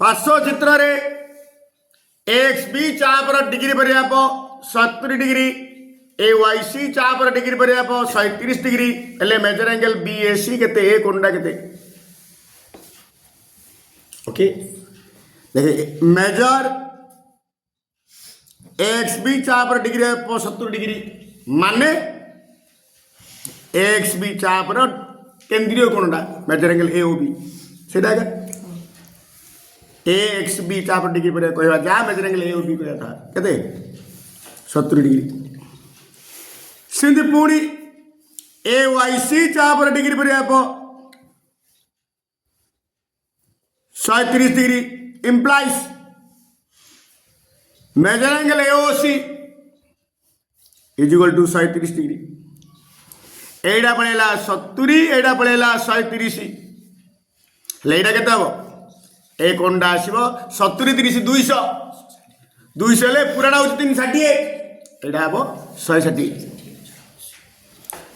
पार्श्व चित्र रे एक्स बी चापर डिग्री परिमाप 70 डिग्री ए वाई सी चापर डिग्री परिमाप 130 डिग्री हेले major angle B A C केते ए कोणटा केते ओके देखिए मेजर एक्स बी चापर डिग्री 70 डिग्री माने एक्स बी चापर केंद्रीय कोणटा major angle A O B सेटा ए एक्स बी चापर डिग्री पर कहवा जा major angle A O B कहता केते 70 डिग्री सिंधु पुणी ए वाई सी चापर डिग्री पर 130 degree implies measure angle AOC is equal to 130 degree एटा पड़ेगा 70 एटा पड़ेगा 130 एटा केते हम ए कोणटा आसीबो 70 30 200 200 ले पुराना हो 360 एटा हम 160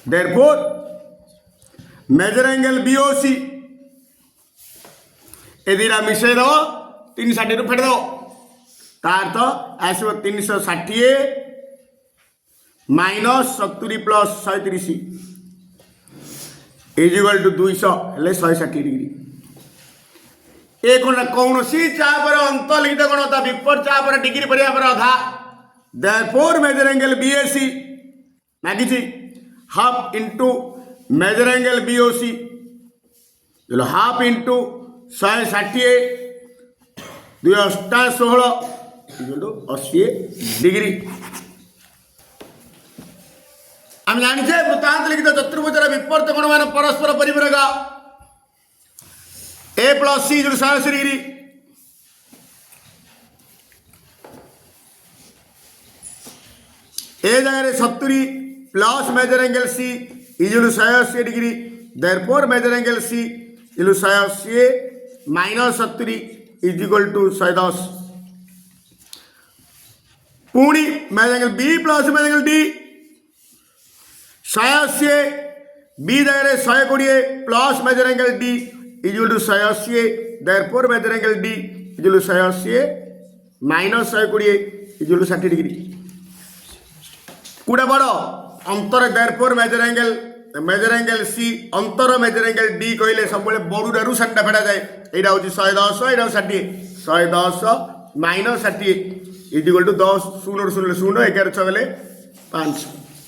देयरफॉर मेजर एंगल BOC एदिरा मिसे दो 360 रु फेट दो तार तो आसो 360 minus 70 plus 130 is equal to 200 हेले 160 डिग्री ए कौन सी चापर अंतलिखित गुणता विपर चापर डिग्री परिया पर अधा देयरफॉर मेजर एंगल BAC मागिछि half into major angle BOC जो हाफ इनटू 160 2 8 16 80 डिग्री हम जानिछे वृत्तांत लिखित चतुर्भुजर विपर्त कोण मान परस्पर परिपूरक ए प्लस सी 180 डिग्री ए जगह 70 plus measure angle C is 180 degree therefore major angle C is 180 minus 70 is equal to 110 पुणी measure angle B plus measure angle D 180 B जगह 120 plus measure angle D is equal to 180 therefore major angle D is 180 minus 120 is equal to 60 degree कुड़ा बड़ अंतर therefore major angle सी अंतर major angle D कहले सब बड़ू साटा फेटा जाए यहाँ हूँ 110 यहाँ 60 110 माइनस 60 इज इक्वल टू 10 0 0 0 11 6 गले 5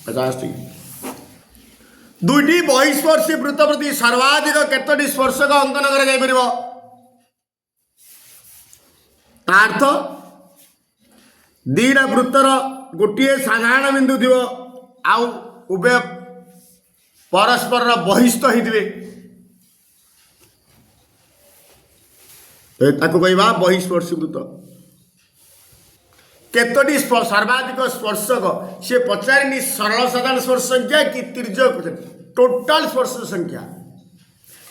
50 दुईटी बहिस्पर्शी वृत्त प्रति सर्वाधिक केतोटी स्पर्शक अंकन कर अर्थ दीटा वृत्तर गोटे साधारण बिंदु थी आउ उभय परस्पर बहिस्थ होते कहवा बहिस्पर्शी वृत्त केतोटी सर्वाधिक स्पर्शक सी पचारे सरल साधारण स्पर्श संख्या कि तिर्यक टोटाल स्पर्श संख्या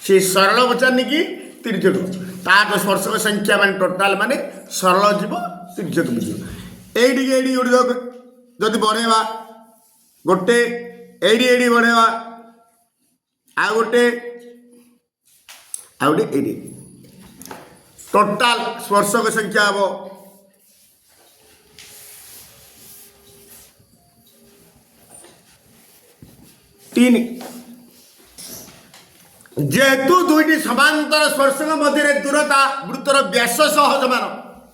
सी सरल पचारनी कि तिर्यक तार स्पर्शक संख्या मान टोटाल मान सरल जीव तिर्यक ये जदि बढ़ेवा गोटे ये बढ़ेवा आ गोटे टोटाल स्पर्शक संख्या हम 3 जेहेतु दुईटी समांतर स्पर्शक मध्य दूरता वृत्तर व्यास सह समान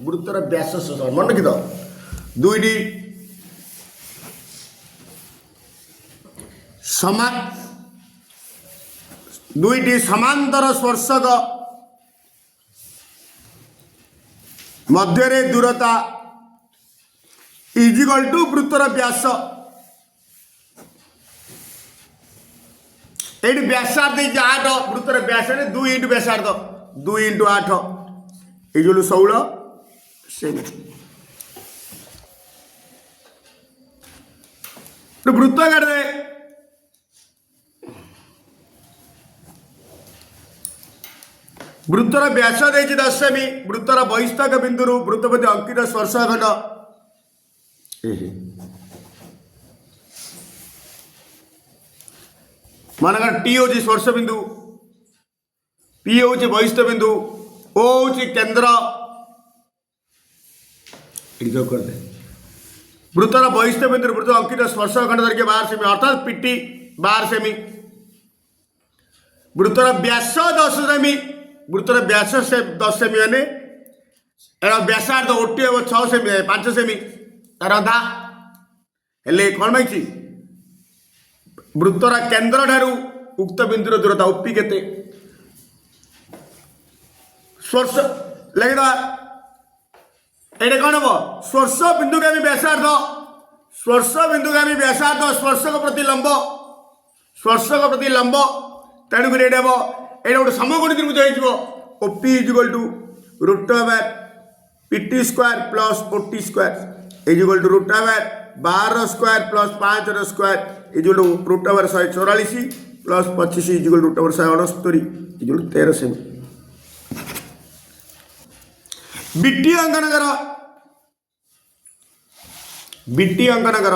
वृत्तर व्यास सह समान मन रखी दुईटी दुईटी समांतर स्पर्शक मध्य दूरता इज इक्वल टू वृत्तर व्यास ये व्यासार्ध 8 वृत्तर व्यास 2 इंटू व्यासार्ध 2 इंटू 8 इज 16 वृत्ताकार वृत्तर व्यास 10 सेमी वृत्तर बहिस्थक बिंदु वृत्तपति अंकित स्पर्श खंड मानकर टी हूँ स्पर्श बिंदु पी हूँ बहिस्थ बिंदु ओ हूँ केंद्र जोग कर दे वृत्तर बहिष्ठ बिंदु वृत्त अंकित स्पर्श खंड दर्घ्य 12 सेमी अर्थात पीटी 12 सेमी वृत्तर व्यास 10 सेमी वृत्तर व्यास से 10 सेमी मैंने व्यासार्ध ओटी हम 6 सेमी 5 सेमी तार अधा हेले कौन भाई वृत्तर केन्द्र ठारू उक्त बिंदुर दूरता ओपी केते स्पर्श लगे ये कौन हम स्पर्श बिंदुगामी व्यासार्ध स्पर्श बिंदुगामी व्यासार्ध स्पर्शक प्रति लंब तेणुक ये हम ये गोटे समकोणी त्रिभुज हो OP equal to root over PT square plus OT square equal to root over 12 square plus 5 square equal to root over 144 plus 25 equal root over 169 equal 13 सेमी बिट्टी अंकन कर बिट्टी अंकन कर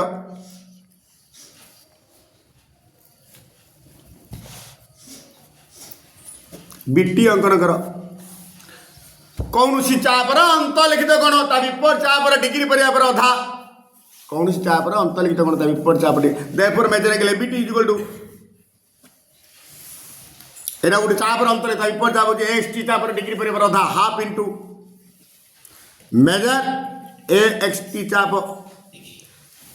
बिट्टी अंकन कर कौन सी चापर अंत लिखित कौन ता विपर चापर डिग्री पर अधा कौन सी चापर अंत लिखित कौन ता विपर चाप therefore major angle ABT equal to एना गोटे चापर अंत ता विपर चाप जे एक्सटी चापर डिग्री पर अधा हाफ इनटू मेजर ए एक्सटी चाप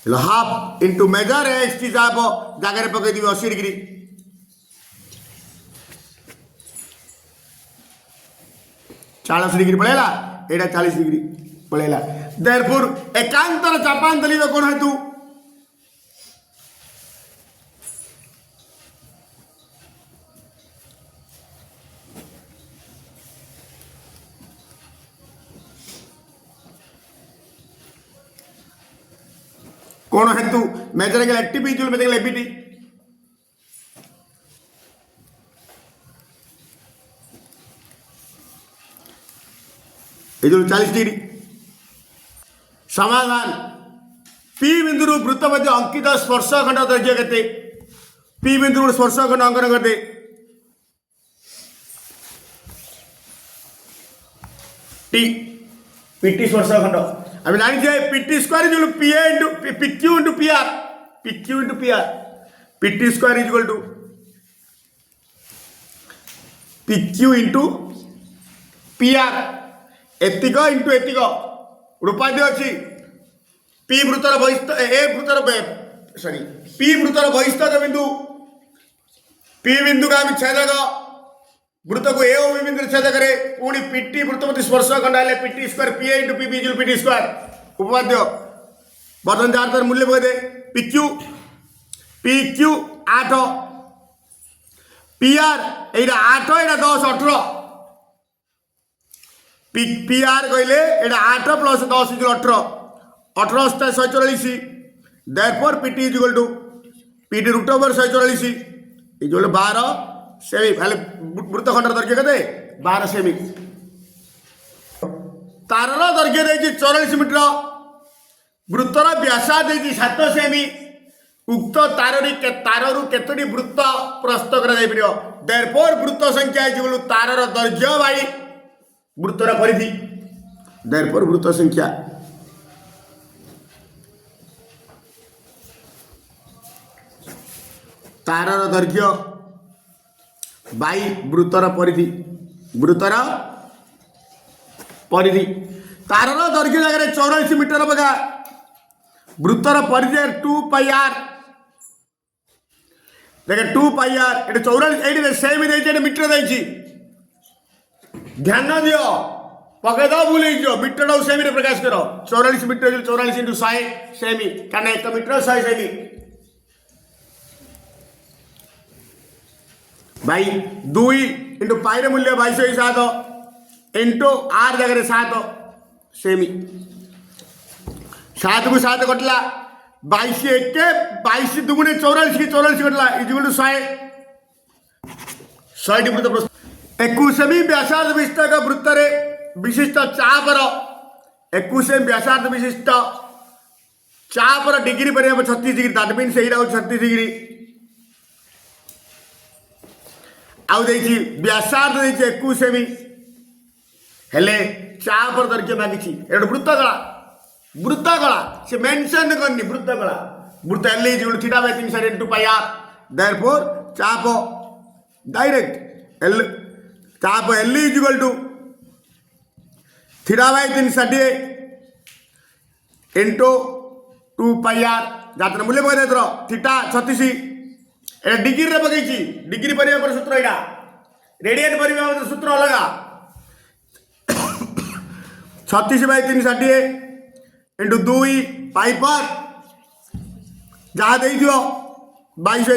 हाफ इनटू मेजर ए एक्सटी चाप जगह पकई दी 80 डिग्री चालीस डिग्री पड़ेगा एटा 40 डिग्री पड़ेगा देयरफॉर एकांतर चापांतर कौन हेतु कौन हेतु measure angle ATP equal measure angle ABT ये 40 डिग्री समाधान पी बिंदु वृत्त मध्य अंकित स्पर्श खंड दर्घ्य के पी बिंदु स्पर्श खंड अंकन कर दे टी पीटी स्पर्श खंड आम जानी PT square is P A into PQ into P R PT square is equal to PQ into P R एतिक इंटू एतिक उपाधि अच्छी पी वृत्तर बहिस्थ ए वृत्तर सॉरी पी वृत्तर बहिस्थ बिंदु पी बिंदु का छेदक वृत्त को ए बी बिंदु छेदक पुणी पीटी वृत्त प्रति स्पर्श खंड है PT square P A into P equal PT square उपाध्य बर्तमान जार मूल्य पकड़े पिक्यू पिक्यू 8 पी आर यहाँ 8 यहाँ 10 18 पी आर कहले एटा 8 plus 10 equal 18 18 144 therefore PT is equal to PT root over 144 equal 12 सेमी खाली वृत्तखंड दर्घ्य केते 12 सेमी तारर दर्घ्य देछि 44 मीटर वृत्तर व्यासार्ध देछि 7 सेमी उक्त ताररु केतोटी वृत्त प्रस्तुत करा जाय परियो देयरफॉर वृत्त संख्या इज इक्वल तारर दर्घ्य बाई वृत्तर परिधि देयरफॉर वृत्त संख्या तारर दर्घ्य बाई वृत्तर परिधि तारर दर्घ्य जगह 84 मीटर बगा वृत्तर परिधि 2 पाई आर देख 2 पाई आर ये 44 ये सेम देछि मीटर देछि ध्यान दियो पकड़ भूल मीटर सेमी प्रकाश कर 44 मीटर 44 इंटू 100 सेमी क्या 1 मीटर 100 सेमी भाई 2 इंटू पाई मूल्य 22.7 इंटू आर जगह 7 सेमी 7 को 7 कटला 22 1 22 दुगुणे 44 की 44 कटला इक्वल टू 100 वृत्त 21 सेमी व्यासार्ध विशिष्ट वृत्तर विशिष्ट चापर 21 सेमी व्यासार्ध विशिष्ट चापर डिग्री पर 36 degree that means Etah 36 degree आउ देछि व्यासार्ध देछि 21 सेमी हेले चापर दर्घ्य मागिछि एटा वृत्त गला वृत्तकला से मेंशन करनी वृत्तकला वृत्त L is equal to theta by 3 sin 2 pi r therefore चाप डायरेक्ट एल चाप L is equal to theta by 3 60 into 2 pi r जातर मूल्य पकड़ देर थीटा 36 ए डिग्री रे पकई डिग्री परिमाप सूत्र एटा रेडियन परिमाप सूत्र अलग 36 बाय 3 60 इंटू 2 पाई पर जहाँ दे 22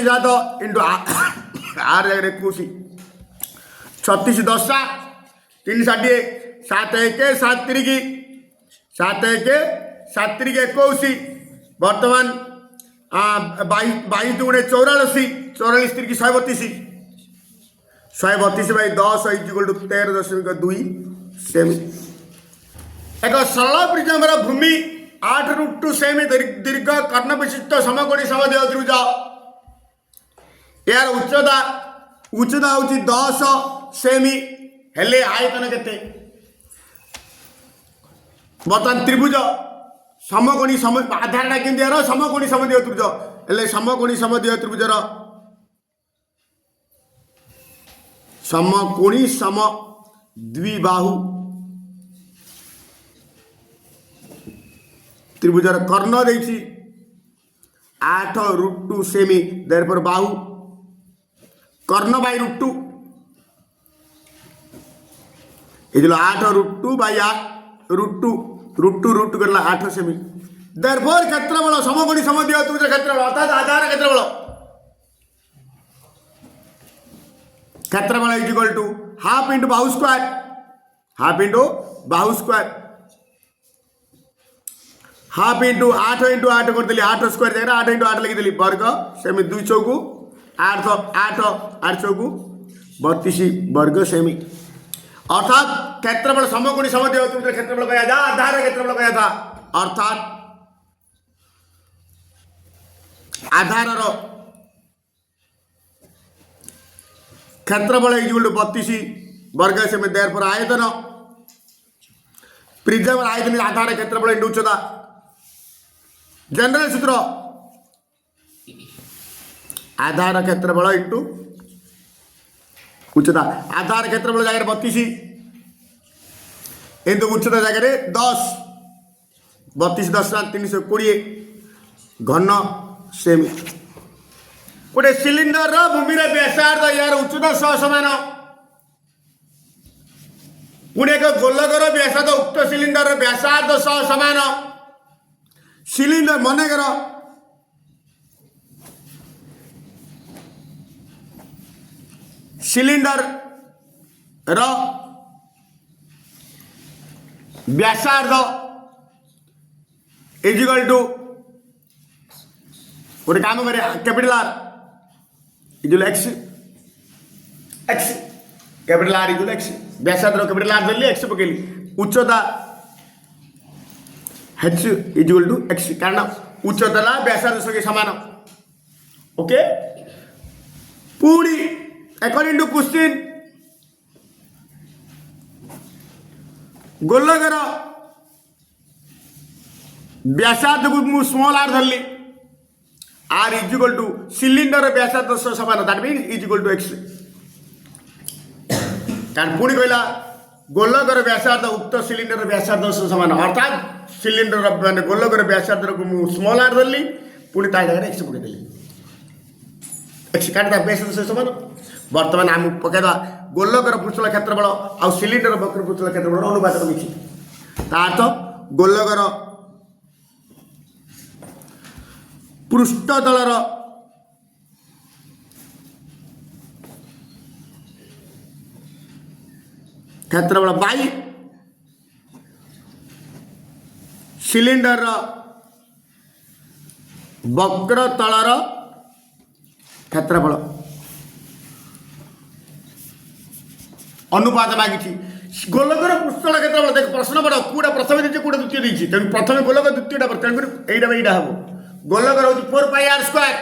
इंटू आर जगह 21 36 10 3 60 7 1 7 3 7 1 7 3 21 बर्तमान 22 गुणे 84 44 3 132 132 बाई 10 इक्वल टू 13.2 सेमी एक सरल प्रिज्म भूमि 8 सेमी दीर्घ कर्ण विशिष्ट समकोणी समद्विबाहु त्रिभुज यार उच्चता हूँ 10 सेमी हेले आयतन केते बर्तमान त्रिभुज समकोणी आधारटा केमती यार समकोणी समद्विबाहु त्रिभुज हेले समकोणी समद्विबाहु त्रिभुजर समकोणी सम द्विबाहु त्रिभुजर कर्ण देछि 8 सेमी देयरफॉर बाहु कर्ण बाय √2 ये 8 बाय √2 करला 8 सेमी देयरफॉर क्षेत्रफल समकोणी समद्विबाहु त्रिभुजर क्षेत्रफल अर्थात आधार क्षेत्रफल is equal to half into बाहु स्क्वायर हाफ इंटू 8 कर देली 8 स्क्वायर जगह 8 इंटू 8 लिखी वर्ग सेमी 2 चौकू 8 चौकू 32 वर्ग सेमी अर्थात क्षेत्रफल समकोणी समद्विबाहु त्रिभुज क्षेत्रफल कहा जा आधार क्षेत्रफल कहा था अर्थात आधार क्षेत्रफल इज इक्वल टू 32 वर्ग सेमी देयरफॉर आयतन प्रिज्म आयतन आधार क्षेत्रफल इंटू उच्चता जनरल सूत्र आधार क्षेत्रफल इंटू उच्चता आधार क्षेत्रफल जगह 32 इंटू उच्चता जगह 10 32 10 320 घन सेमी गोटे सिलिंडर भूमि व्यासार्ध यार उच्चता सह समान पुणे एक गोलकर व्यासार्ध उक्त सिलिंडर व्यासार्ध सह समान सिलिंडर मनकर सिलिंडर व्यासार्ध इज इक्वल टू गोटे काम करे capital R equal X capital R equal X व्यासार्ध कैपिटल आर धरली एक्स पकेली उच्चता h इजुअल टू एक्स कारण उच्चता व्यासार्ध सहित समान ओके पुणी अकॉर्डिंग टू क्वेश्चन गोलकर व्यासार्ध को मु स्मॉल आर धरली R is equal to cylinder व्यासार्ध सह समान that mean is equal to X कारण पुणी कहला गोलकर व्यासार्ध उक्त सिलिंडर व्यासार्ध सह समान अर्थात सिलिंडर माने गोलकर व्यासार्ध को मु स्मॉल आर धरली पुणी ता जगह एक्स पकई देली एक्स काट व्यासार्ध सह समान वर्तमान आम पकईदा गोलकर पृष्ठतल क्षेत्रफल आ सिलिंडर वक्र पृष्ठतल क्षेत्रफल अनुपात मिसी ता अर्थ गोलकर पृष्ठतलर क्षेत्रफल बाई सिलिंडर वक्र तलर क्षेत्रफल अनुपात मागी गोलकर पृष्ठतल क्षेत्रफल देख प्रश्न पढ़ कूटा प्रथम देखिए कूटा द्वितीय देखिए तेणु प्रथम गोलक द्वितीयटा तेणुकर यहीटा हम गोलकर हूँ 4 pi R square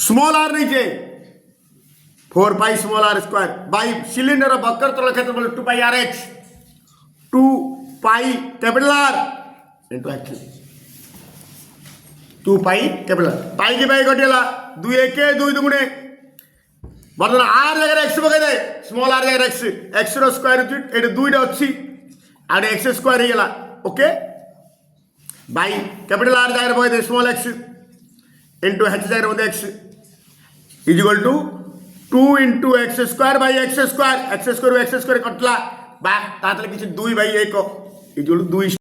small R नहीं 4 pi small R square by cylinder वक्र तल क्षेत्रफल 2 pi R X 2 pi capital R into X 2 pi capital R pi की पाई कटिगला 2 1 2 दुगुणे बर्तमान आर जगह एक्स पकई दे स्मॉल आर जगह एक्स एक्स रो स्क्वायर ये 2 अच्छी आगे एक्स स्क्वायर हो गला ओके बाई कैपिटल आर जगह पकई दे स्मॉल एक्स इंटू एच जगह पकई X is equal to 2 into X square X square कटला बा किसी 2 बाई 1 इज इक्वल टू 2